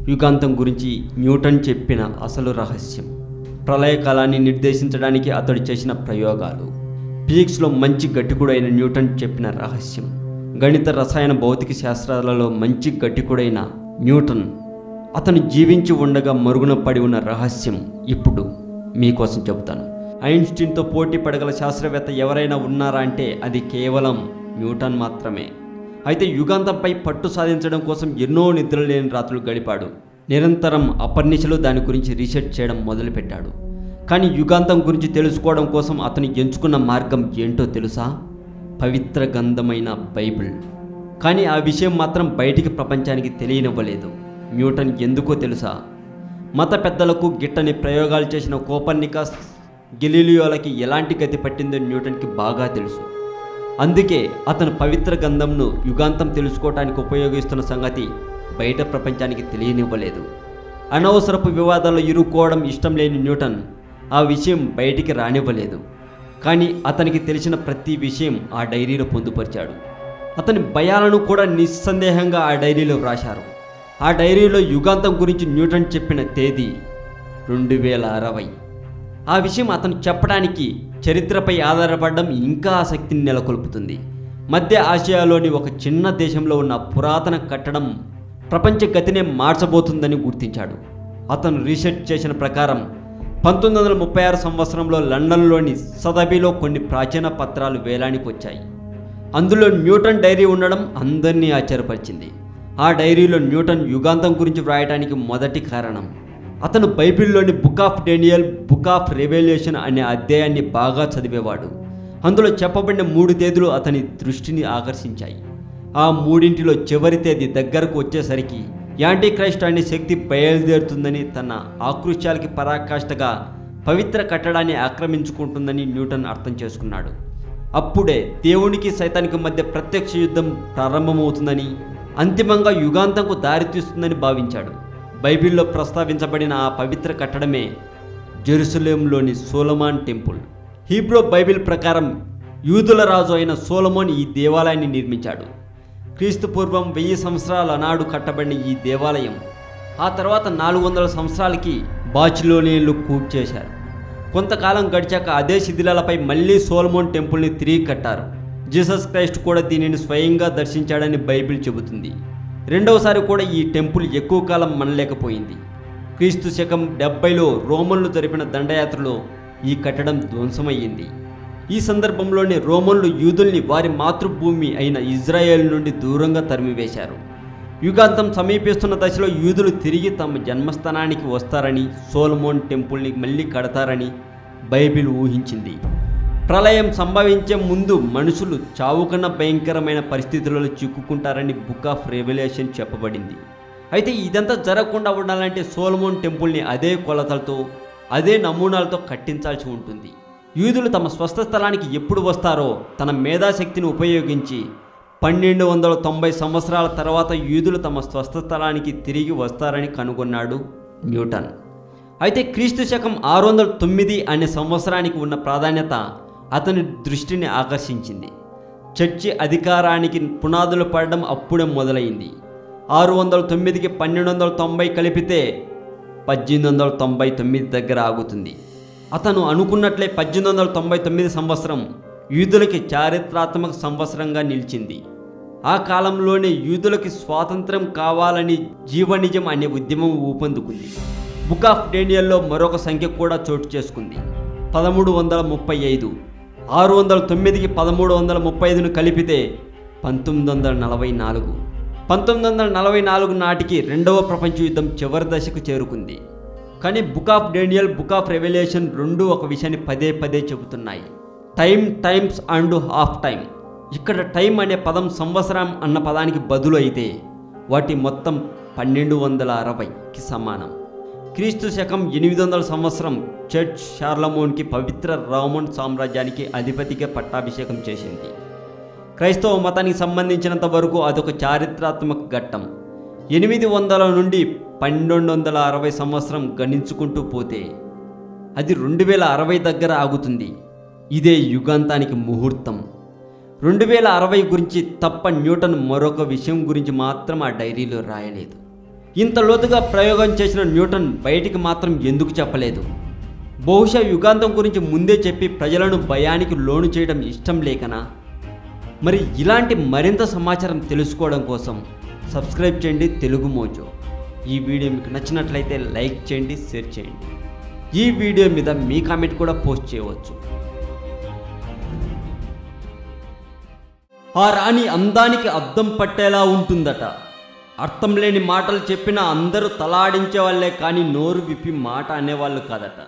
యుగాంతం గురించి న్యూటన్ చెప్పిన అసలు రహస్యం, ప్రళయకాలాన్ని నిర్దేశించడానికి అతడు చేసిన ప్రయోగాలు, ఫిజిక్స్లో మంచి గట్టికుడైన న్యూటన్ చెప్పిన రహస్యం, గణిత రసాయన భౌతిక శాస్త్రాలలో మంచి గట్టికుడైన న్యూటన్ అతను జీవించి ఉండగా మరుగున పడి ఉన్న రహస్యం ఇప్పుడు మీకోసం చెబుతాను. ఐన్స్టీన్తో పోటీ పడగల శాస్త్రవేత్త ఎవరైనా ఉన్నారా అంటే అది కేవలం న్యూటన్ మాత్రమే. అయితే యుగాంతంపై పట్టు సాధించడం కోసం ఎన్నో నిద్రలేని రాత్రులు గడిపాడు. నిరంతరం అపర్నిశలు దాని గురించి రీసెర్చ్ చేయడం మొదలుపెట్టాడు. కానీ యుగాంతం గురించి తెలుసుకోవడం కోసం అతను ఎంచుకున్న మార్గం ఏంటో తెలుసా? పవిత్ర గ్రంథమైన బైబిల్. కానీ ఆ విషయం మాత్రం బయటికి ప్రపంచానికి తెలియనివ్వలేదు. న్యూటన్ ఎందుకో తెలుసా? మత పెద్దలకు గిట్టని ప్రయోగాలు చేసిన కోపర్నికస్, గెలీలియోలకి ఎలాంటి గతి పట్టిందో న్యూటన్కి బాగా తెలుసు. అందుకే అతను పవిత్ర గ్రంథంను యుగాంతం తెలుసుకోవటానికి ఉపయోగిస్తున్న సంగతి బయట ప్రపంచానికి తెలియనివ్వలేదు. అనవసరపు వివాదాల్లో ఇరుక్కోవడం ఇష్టం లేని న్యూటన్ ఆ విషయం బయటికి రానివ్వలేదు. కానీ అతనికి తెలిసిన ప్రతి విషయం ఆ డైరీలో పొందుపరిచాడు. అతని భయాలను కూడా నిస్సందేహంగా ఆ డైరీలో వ్రాశారు. ఆ డైరీలో యుగాంతం గురించి న్యూటన్ చెప్పిన తేదీ 2060. ఆ విషయం అతను చెప్పడానికి చరిత్రపై ఆధారపడడం ఇంకా ఆసక్తిని నెలకొల్పుతుంది. మధ్య ఆసియాలోని ఒక చిన్న దేశంలో ఉన్న పురాతన కట్టడం ప్రపంచ గతినే మార్చబోతుందని గుర్తించాడు. అతను రీసెర్చ్ చేసిన ప్రకారం 1936 సంవత్సరంలో లండన్లోని సదబీలో కొన్ని ప్రాచీన పత్రాలు వేలానికి వచ్చాయి. అందులో న్యూటన్ డైరీ ఉండడం అందరినీ ఆశ్చర్యపరిచింది. ఆ డైరీలో న్యూటన్ యుగాంతం గురించి వ్రాయడానికి మొదటి కారణం, అతను బైబిల్లోని book of Daniel, book of revolution అనే అధ్యాయాన్ని బాగా చదివేవాడు. అందులో చెప్పబడిన 3 తేదీలు అతని దృష్టిని ఆకర్షించాయి. ఆ మూడింటిలో చివరి తేదీ దగ్గరకు వచ్చేసరికి యాంటీ క్రైస్ట్ అనే శక్తి బయలుదేరుతుందని, తన ఆకృష్యాలకి పరాకాష్ఠగా పవిత్ర కట్టడాన్ని ఆక్రమించుకుంటుందని న్యూటన్ అర్థం చేసుకున్నాడు. అప్పుడే దేవునికి సైతానికి మధ్య ప్రత్యక్ష యుద్ధం ప్రారంభమవుతుందని, అంతిమంగా యుగాంతంకు దారితీస్తుందని భావించాడు. బైబిల్లో ప్రస్తావించబడిన ఆ పవిత్ర కట్టడమే జెరూసలేంలోని సొలొమోన్ టెంపుల్. హీబ్రూ బైబిల్ ప్రకారం యూదుల రాజు అయిన సొలొమోన్ ఈ దేవాలయాన్ని నిర్మించాడు. క్రీస్తుపూర్వం 1000 సంవత్సరాల నాడు కట్టబడిన ఈ దేవాలయం ఆ తర్వాత 400 సంవత్సరాలకి బాబిలోనియన్లు కూల్చేశారు. కొంతకాలం గడిచాక అదే శిథిలాలపై మళ్ళీ సొలొమోన్ టెంపుల్ని తిరిగి కట్టారు. జీసస్ క్రైస్ట్ కూడా దీనిని స్వయంగా దర్శించాడని బైబిల్ చెబుతుంది. రెండవసారి కూడా ఈ టెంపుల్ ఎక్కువ కాలం మనలేకపోయింది. క్రీస్తు శకం 70లో రోమన్లు జరిపిన దండయాత్రలో ఈ కట్టడం ధ్వంసమయ్యింది. ఈ సందర్భంలోనే రోమన్లు యూదుల్ని వారి మాతృభూమి అయిన ఇజ్రాయెల్ నుండి దూరంగా తరిమివేశారు. యుగాంతం సమీపిస్తున్న దశలో యూదులు తిరిగి తమ జన్మస్థానానికి వస్తారని, సొలొమోన్ టెంపుల్ని మళ్ళీ కడతారని బైబిల్ ఊహించింది. ప్రళయం సంభవించే ముందు మనుషులు చావుకన్నా భయంకరమైన పరిస్థితులలో చిక్కుకుంటారని బుక్ ఆఫ్ రెవల్యూషన్ చెప్పబడింది. అయితే ఇదంతా జరగకుండా ఉండాలంటే సొలొమోన్ టెంపుల్ని అదే కొలతలతో, అదే నమూనాలతో కట్టించాల్సి ఉంటుంది. యూదులు తమ స్వస్థ స్థలానికి ఎప్పుడు వస్తారో తన మేధాశక్తిని ఉపయోగించి 1290 సంవత్సరాల తర్వాత యూదులు తమ స్వస్థ స్థలానికి తిరిగి వస్తారని కనుగొన్నాడు న్యూటన్. అయితే క్రీస్తు శకం 609 అనే సంవత్సరానికి ఉన్న ప్రాధాన్యత అతని దృష్టిని ఆకర్షించింది. చర్చి అధికారానికి పునాదులు పడడం అప్పుడే మొదలైంది. 609కి 1290 కలిపితే 1899 దగ్గర ఆగుతుంది. అతను అనుకున్నట్లే 1899 సంవత్సరం యూదులకి చారిత్రాత్మక సంవత్సరంగా నిలిచింది. ఆ కాలంలోనే యూదులకి స్వాతంత్రం కావాలని జీవనిజం అనే ఉద్యమం ఊపందుకుంది. బుక్ ఆఫ్ డేనియల్లో మరొక సంఖ్య కూడా చోటు చేసుకుంది, 1335. 609కి 1335ను కలిపితే 1944. 1944 నాటికి రెండవ ప్రపంచ యుద్ధం చివరి దశకు చేరుకుంది. కానీ book of Daniel, book of revolution రెండూ ఒక విషయాన్ని పదే పదే చెబుతున్నాయి: time, times and half time. ఇక్కడ టైం అనే పదం సంవత్సరం అన్న పదానికి బదులు అయితే వాటి మొత్తం 1260కి సమానం. క్రీస్తు శకం 800 సంవత్సరం చర్చ్ షార్లమోన్కి పవిత్ర రోమన్ సామ్రాజ్యానికి అధిపతిగా పట్టాభిషేకం చేసింది. క్రైస్తవ మతానికి సంబంధించినంత వరకు అదొక చారిత్రాత్మక ఘట్టం. 800 నుండి 1260 సంవత్సరం గణించుకుంటూ పోతే అది 2060 దగ్గర ఆగుతుంది. ఇదే యుగాంతానికి ముహూర్తం. 2060 గురించి తప్ప న్యూటన్ మరొక విషయం గురించి మాత్రం ఆ డైరీలో రాయలేదు. ఇంత లోతుగా ప్రయోగం చేసిన న్యూటన్ బయటికి మాత్రం ఎందుకు చెప్పలేదు? బహుశా యుగాంతం గురించి ముందే చెప్పి ప్రజలను భయానికి లోను చేయడం ఇష్టం లేకనా? మరి ఇలాంటి మరింత సమాచారం తెలుసుకోవడం కోసం సబ్స్క్రైబ్ చేయండి తెలుగు మోజో. ఈ వీడియో మీకు నచ్చినట్లయితే లైక్ చేయండి, షేర్ చేయండి. ఈ వీడియో మీద మీ కామెంట్ కూడా పోస్ట్ చేయవచ్చు. ఆ రాణి అందానికి అద్దం పట్టేలా ఉంటుందట. అర్థం లేని మాటలు చెప్పినా అందరూ తలాడించే వాళ్ళే కానీ నోరు విప్పి మాట అనేవాళ్ళు కాదట.